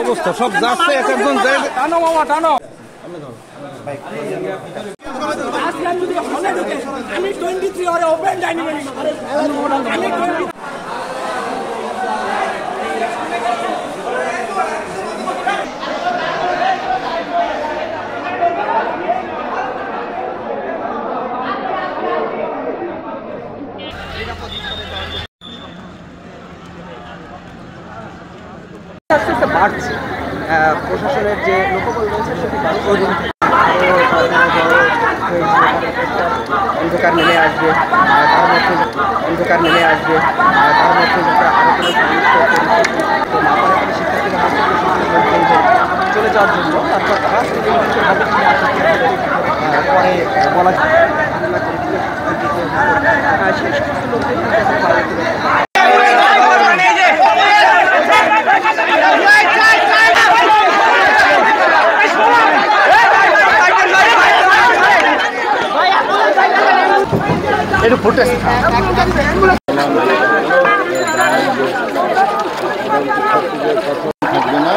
অবস্থা, সব যাচ্ছে এক একজন যায়। টানো মামা টানো। আমি 23 ওরে ওপেন ডাইনিং বাড়ছে প্রশাসনের যে লোকবল রয়েছে সেটি অন্ধকার নেমে আসবে, তার মধ্যে আরো কোনো তো না পারে শিক্ষার্থীরা চলে যাওয়ার জন্য তারপর তারা পরে বলা সেই সমস্ত লোকদের একটু ফুটে থাকবে না।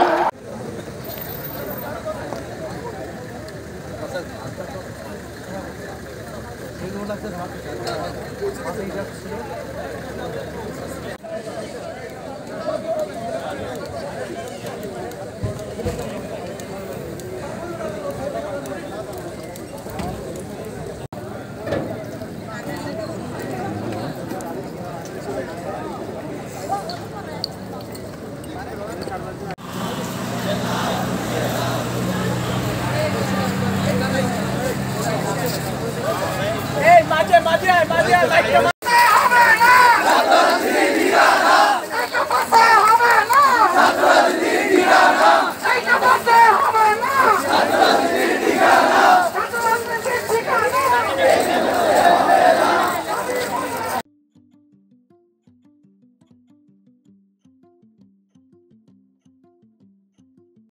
মাঝে